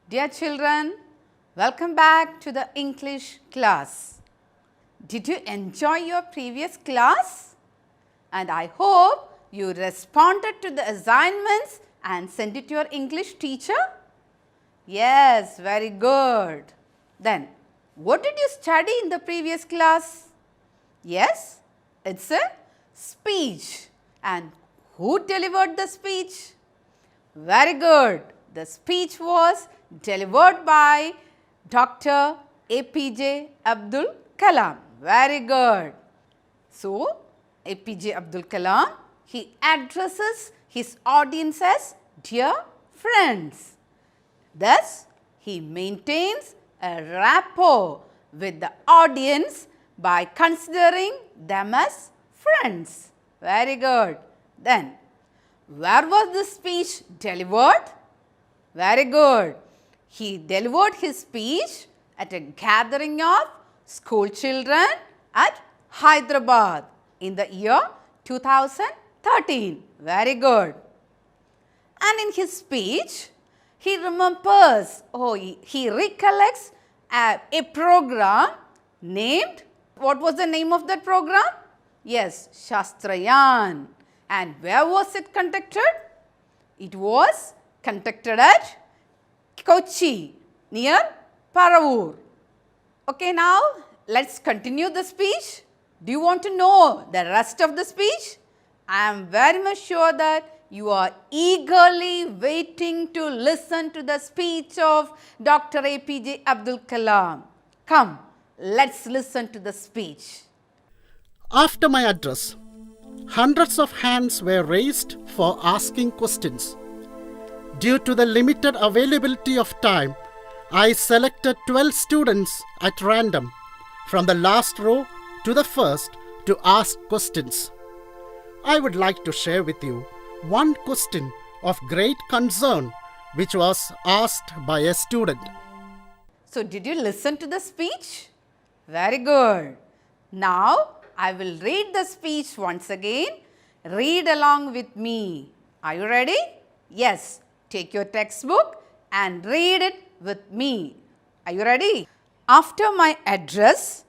Dear children, welcome back to the English class. Did you enjoy your previous class? And I hope you responded to the assignments and sent it to your English teacher? Yes, very good. Then, what did you study in the previous class? Yes, it's a speech. And who delivered the speech? Very good. The speech was delivered by Dr. APJ Abdul Kalam. Very good. So, APJ Abdul Kalam, he addresses his audience as dear friends. Thus, he maintains a rapport with the audience by considering them as friends. Very good. Then, where was this speech delivered? Very good. He delivered his speech at a gathering of school children at Hyderabad in the year 2013. Very good. And in his speech, he remembers, he recollects a program named, what was the name of that program? Yes, Shastrayan. And where was it conducted? It was conducted at Kochi, near Paravur. Okay, now let's continue the speech. Do you want to know the rest of the speech? I am very much sure that you are eagerly waiting to listen to the speech of Dr. APJ Abdul Kalam. Come, let's listen to the speech. After my address, hundreds of hands were raised for asking questions. Due to the limited availability of time, I selected 12 students at random from the last row to the first to ask questions. I would like to share with you one question of great concern which was asked by a student. So, did you listen to the speech? Very good. Now, I will read the speech once again. Read along with me. Are you ready? Yes. Take your textbook and read it with me. Are you ready? After my address,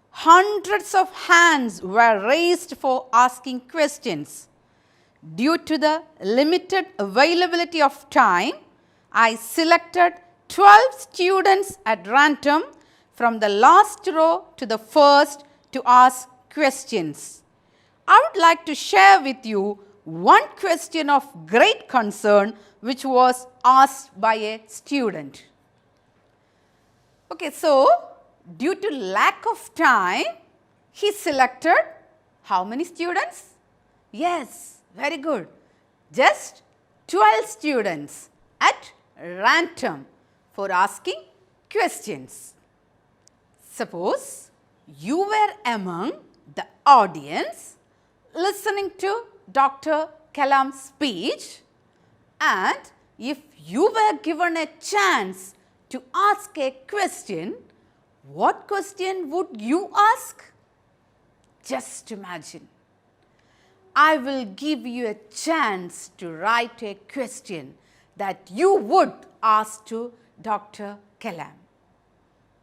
hundreds of hands were raised for asking questions. Due to the limited availability of time, I selected 12 students at random from the last row to the first to ask questions. I would like to share with you one question of great concern which was asked by a student. Okay, so due to lack of time, he selected how many students? Yes, very good. Just 12 students at random for asking questions. Suppose you were among the audience listening to Dr. Kalam's speech, and if you were given a chance to ask a question, what question would you ask? Just imagine. I will give you a chance to write a question that you would ask to Dr. Kalam.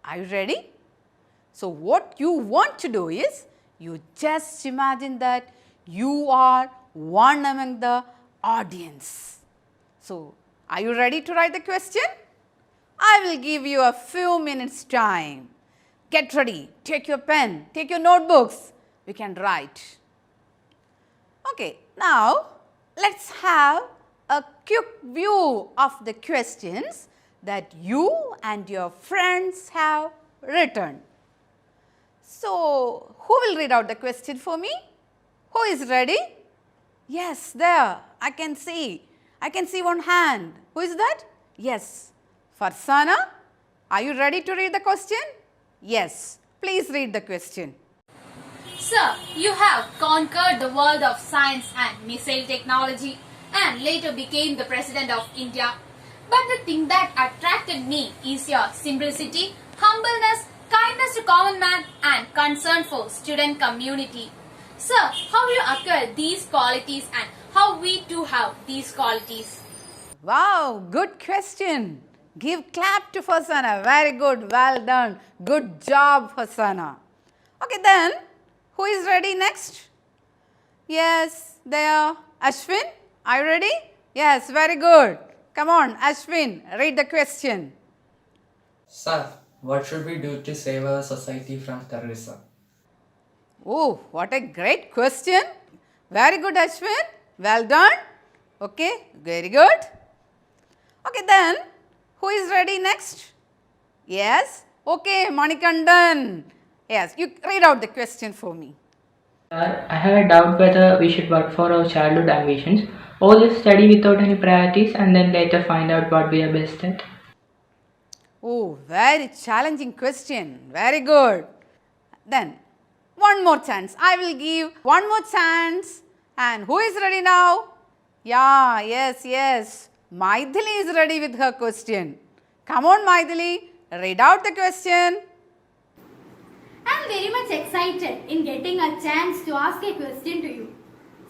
Are you ready? So, what you want to do is, you just imagine that you are one among the audience. So, are you ready to write the question? I will give you a few minutes time. Get ready, take your pen, take your notebooks, we can write. Okay, now let's have a quick view of the questions that you and your friends have written. So, who will read out the question for me? Who is ready? Yes, there. I can see one hand. Who is that? Yes. Farsana, are you ready to read the question? Yes. Please read the question. Sir, you have conquered the world of science and missile technology and later became the President of India. But the thing that attracted me is your simplicity, humbleness, kindness to common man and concern for student community. Sir, how you acquire these qualities and how we too have these qualities? Wow, good question. Give clap to Farsana. Very good. Well done. Good job, Farsana. Okay, then, who is ready next? Yes, there. Ashwin, are you ready? Yes, very good. Come on, Ashwin, read the question. Sir, what should we do to save our society from terrorism? Oh, what a great question. Very good, Ashwin. Well done. Okay, very good. Okay, then, who is ready next? Yes. Okay, Manikandan. Yes, you read out the question for me. Sir, I have a doubt whether we should work for our childhood ambitions or just study without any priorities and then later find out what we are best at. Oh, very challenging question. Very good. Then, one more chance. I will give one more chance. And who is ready now? Yeah, yes. Maithili is ready with her question. Come on, Maithili. Read out the question. I am very much excited in getting a chance to ask a question to you.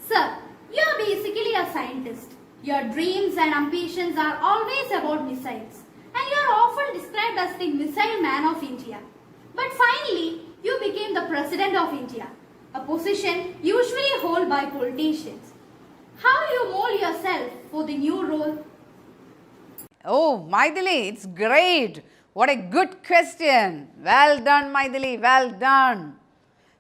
Sir, you are basically a scientist. Your dreams and ambitions are always about missiles. And you are often described as the missile man of India. But finally, you became the President of India, a position usually held by politicians. How you mold yourself for the new role? Oh, Maithili, it's great. What a good question. Well done, Maithili. Well done.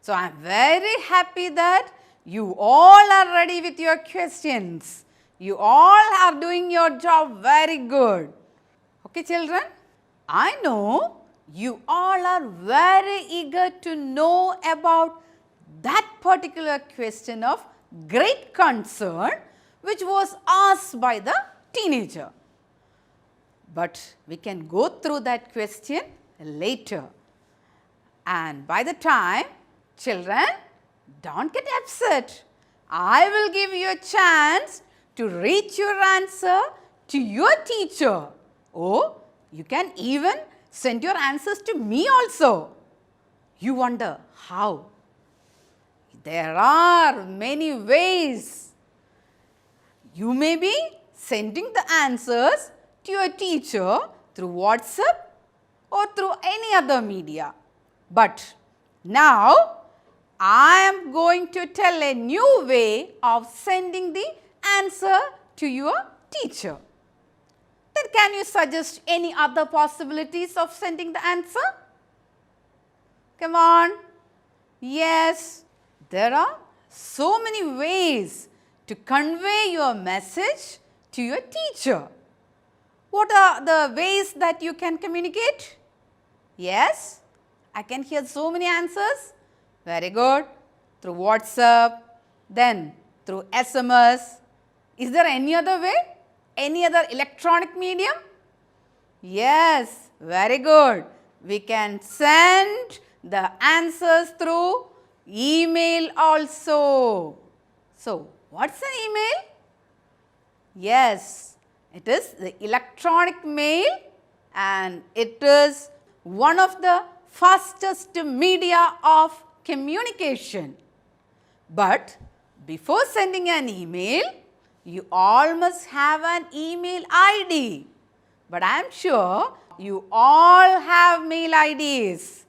So, I am very happy that you all are ready with your questions. You all are doing your job very good. Okay, children? I know you all are very eager to know about that particular question of great concern which was asked by the teenager. But we can go through that question later. And by the time, children, don't get upset. I will give you a chance to reach your answer to your teacher. Oh, you can even send your answers to me also. You wonder how? There are many ways. You may be sending the answers to your teacher through WhatsApp or through any other media. But now, I am going to tell a new way of sending the answer to your teacher. Then can you suggest any other possibilities of sending the answer? Come on. Yes, there are so many ways to convey your message to your teacher. What are the ways that you can communicate? Yes, I can hear so many answers. Very good. Through WhatsApp, then through SMS. Is there any other way? Any other electronic medium? Yes, very good. We can send the answers through email also. So, what's an email? Yes, it is the electronic mail and it is one of the fastest media of communication. But before sending an email, you all must have an email ID. But I am sure you all have mail IDs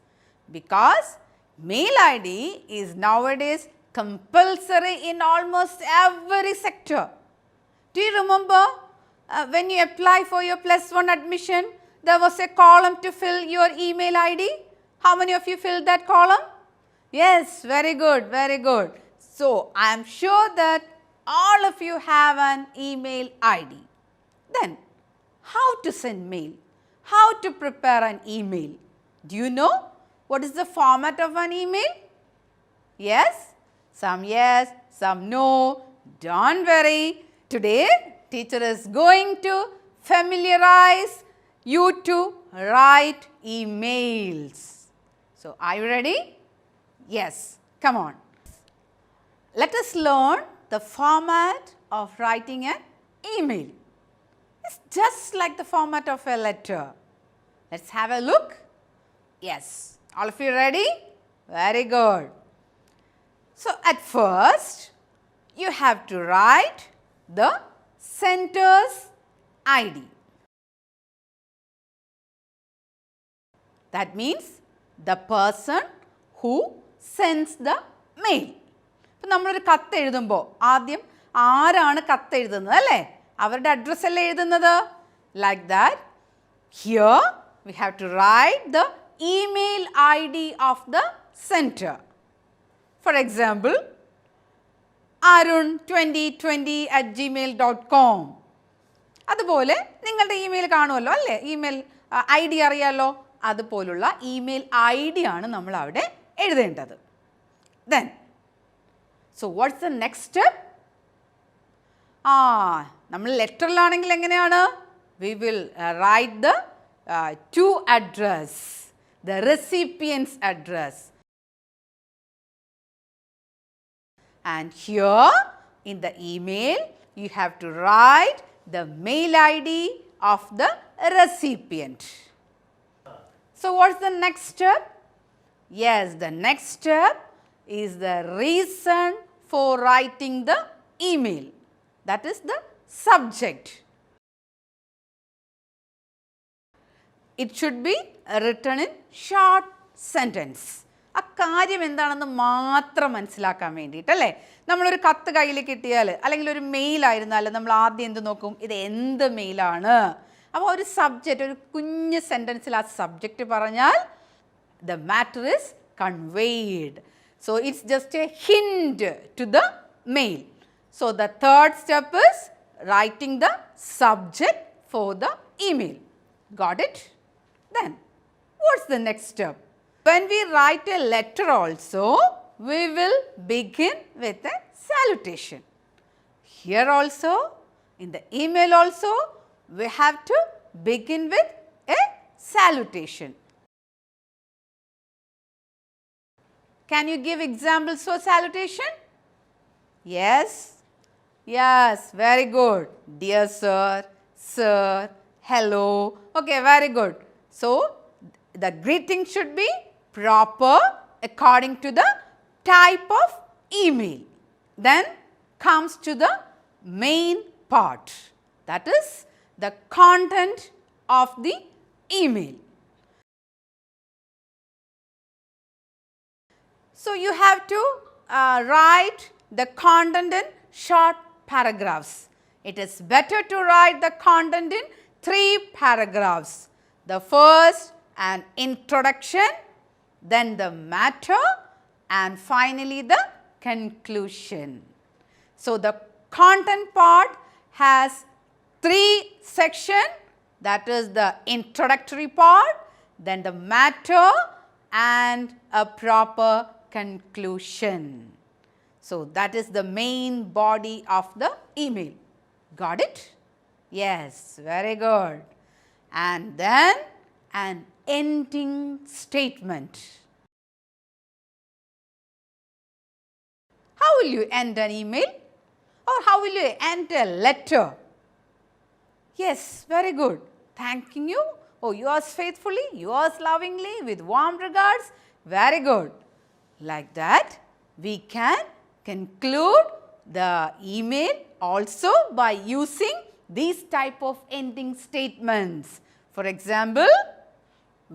because mail ID is nowadays compulsory in almost every sector. Do you remember when you apply for your +1 admission, there was a column to fill your email ID? How many of you filled that column? Yes, very good, very good. So, I am sure that all of you have an email ID. Then, how to send mail? How to prepare an email? Do you know what is the format of an email? Yes, some no. Don't worry. Today, teacher is going to familiarize you to write emails. So, are you ready? Yes, come on. Let us learn the format of writing an email. It's just like the format of a letter. Let's have a look. Yes, all of you ready? Very good. So, at first, you have to write the sender's ID. That means the person who sends the mail. ഇപ്പോൾ നമ്മളൊരു കത്ത് എഴുതുമ്പോൾ ആദ്യം ആരാണ് കത്ത് എഴുതുന്നത് അല്ലേ? അവരുടെ അഡ്രസ്സ് അല്ലേ എഴുതുന്നത്? Like that here we have to write the email ID of the sender. For example, arun2020@gmail.com. അതുപോലെ നിങ്ങളുടെ ഇമെയിൽ കാണുമല്ലോ അല്ലേ? ഇമെയിൽ ID അറിയാമല്ലോ. അതുപോലുള്ള ഇമെയിൽ ID ആണ് നമ്മൾ അവിടെ എഴുതേണ്ടത്. Then, so what's the next step? നമ്മൾ ലെറ്ററിലാണെങ്കിൽ എങ്ങനെയാണ്? We will write the to address, the recipient's address. And here in the email, you have to write the mail ID of the recipient. So, what's the next step? Yes, the next step is the reason for writing the email. That is the subject. It should be written in short sentence. ആ കാര്യം എന്താണെന്ന് മാത്രം മനസ്സിലാക്കാൻ വേണ്ടിയിട്ടല്ലേ? നമ്മളൊരു കത്ത് കയ്യിൽ കിട്ടിയാൽ അല്ലെങ്കിൽ ഒരു മെയിൽ ആയിരുന്നാൽ നമ്മൾ ആദ്യം എന്ത് നോക്കും? ഇത് എന്ത് മെയിലാണ്? അപ്പോൾ ഒരു സബ്ജക്റ്റ്, ഒരു കുഞ്ഞ് സെൻറ്റൻസിൽ ആ സബ്ജക്റ്റ് പറഞ്ഞാൽ the matter is conveyed. So, it's just a hint to the mail. So, the third step is writing the subject for the email. Got it? Then, what's the next step? When we write a letter also, we will begin with a salutation. Here also, in the email also, we have to begin with a salutation. Can you give examples for salutation? Yes? Yes, very good. Dear sir, sir, hello. Okay, very good. So, the greeting should be proper according to the type of email. Then comes to the main part. That is the content of the email. So, you have to write the content in short paragraphs. It is better to write the content in 3 paragraphs. The first, an introduction, then the matter, and finally the conclusion. So, the content part has 3 sections, that is the introductory part, then the matter, and a proper conclusion. So, that is the main body of the email. Got it? Yes, very good. And then an ending statement. How will you end an email? Or how will you end a letter? Yes, very good. Thanking you. Oh, yours faithfully, yours lovingly, with warm regards. Very good. Like that, we can conclude the email also by using these type of ending statements. For example,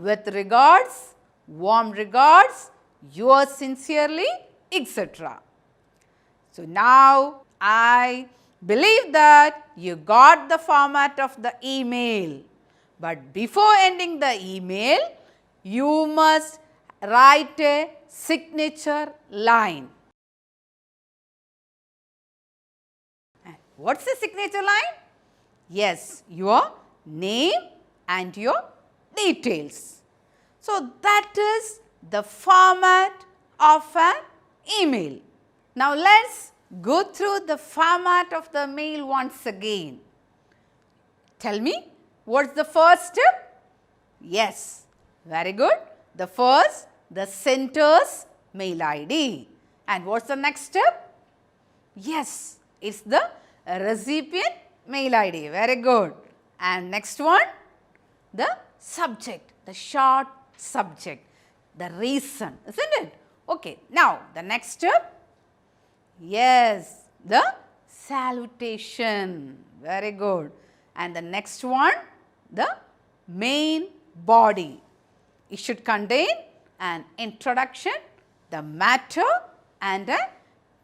with regards, warm regards, yours sincerely, etc. So, now I believe that you got the format of the email. But before ending the email, you must write a signature line. What's the signature line? Yes, your name and your details. So, that is the format of an email. Now, let's go through the format of the mail once again. Tell me, what's the first step? Yes, very good. The first, the sender's mail ID. And what's the next step? Yes, it's the recipient mail ID. Very good. And next one, the subject, the short subject, the reason, isn't it? Okay, now the next step. Yes, the salutation. Very good. And the next one, the main body. It should contain an introduction, the matter and a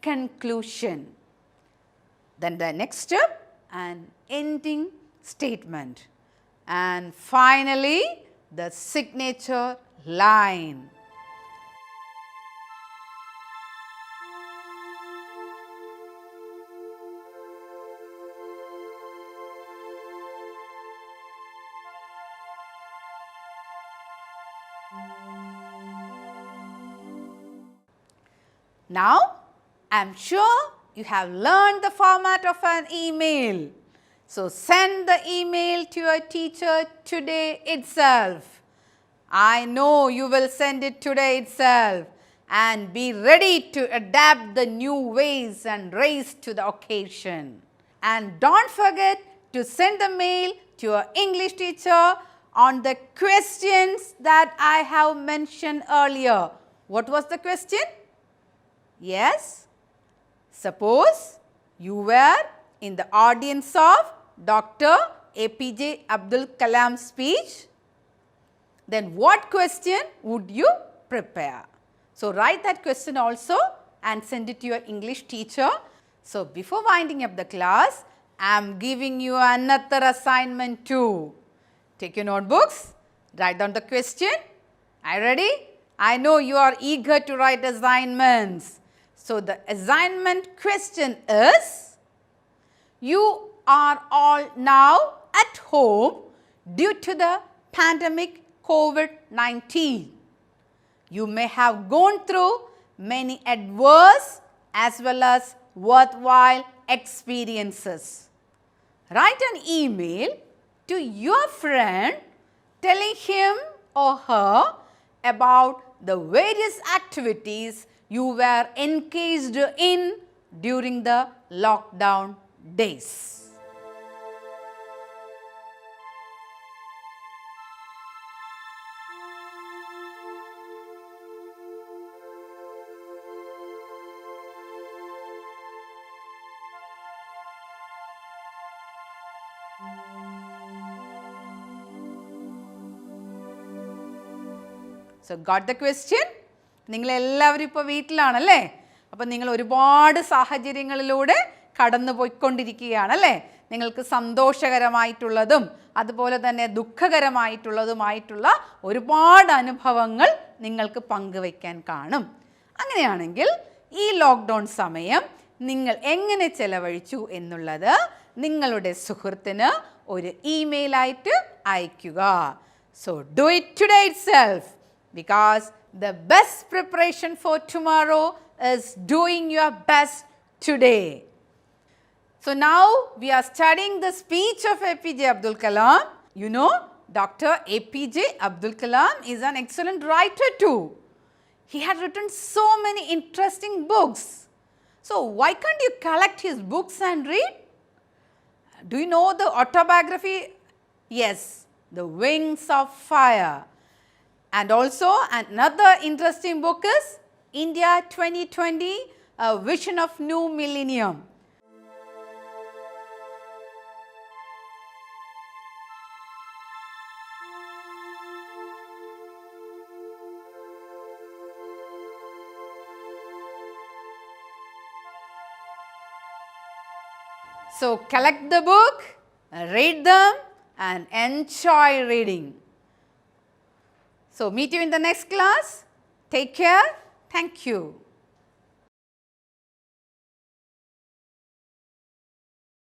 conclusion. Then the next step, an ending statement. And finally, the signature line. Now, I am sure you have learned the format of an email. So, send the email to your teacher today itself. I know you will send it today itself and be ready to adapt the new ways and rise to the occasion. And don't forget to send the mail to your English teacher on the questions that I have mentioned earlier. What was the question? Yes, suppose you were in the audience of Dr. APJ Abdul Kalam's speech, then what question would you prepare? So, write that question also and send it to your English teacher. So, before winding up the class, I am giving you another assignment too. Take your notebooks, write down the question. Are you ready? I know you are eager to write assignments. So, the assignment question is, you are all now at home due to the pandemic COVID-19. You may have gone through many adverse as well as worthwhile experiences. Write an email to your friend telling him or her about the various activities you were engaged in during the lockdown days. So, got the question? നിങ്ങൾ എല്ലാവരും ഇപ്പോൾ വീട്ടിലാണല്ലേ? അപ്പോൾ നിങ്ങൾ ഒരുപാട് സാഹചര്യങ്ങളിലൂടെ കടന്നു പോയിക്കൊണ്ടിരിക്കുകയാണല്ലേ? നിങ്ങൾക്ക് സന്തോഷകരമായിട്ടുള്ളതും അതുപോലെ തന്നെ ദുഃഖകരമായിട്ടുള്ളതുമായിട്ടുള്ള ഒരുപാട് അനുഭവങ്ങൾ നിങ്ങൾക്ക് പങ്കുവയ്ക്കാൻ കാണും. അങ്ങനെയാണെങ്കിൽ ഈ ലോക്ക്ഡൗൺ സമയം നിങ്ങൾ എങ്ങനെ ചെലവഴിച്ചു എന്നുള്ളത് നിങ്ങളുടെ സുഹൃത്തിന് ഒരു ഇമെയിലായിട്ട് അയയ്ക്കുക. So, do it today itself, because the best preparation for tomorrow is doing your best today. So, now we are studying the speech of APJ Abdul Kalam. You know, Dr. APJ Abdul Kalam is an excellent writer too. He had written so many interesting books. So, why can't you collect his books and read? Do you know the autobiography? Yes, The Wings of Fire. And also another interesting book is India 2020, A Vision of New Millennium. So, collect the book, read them and enjoy reading. So, meet you in the next class. Take care. Thank you.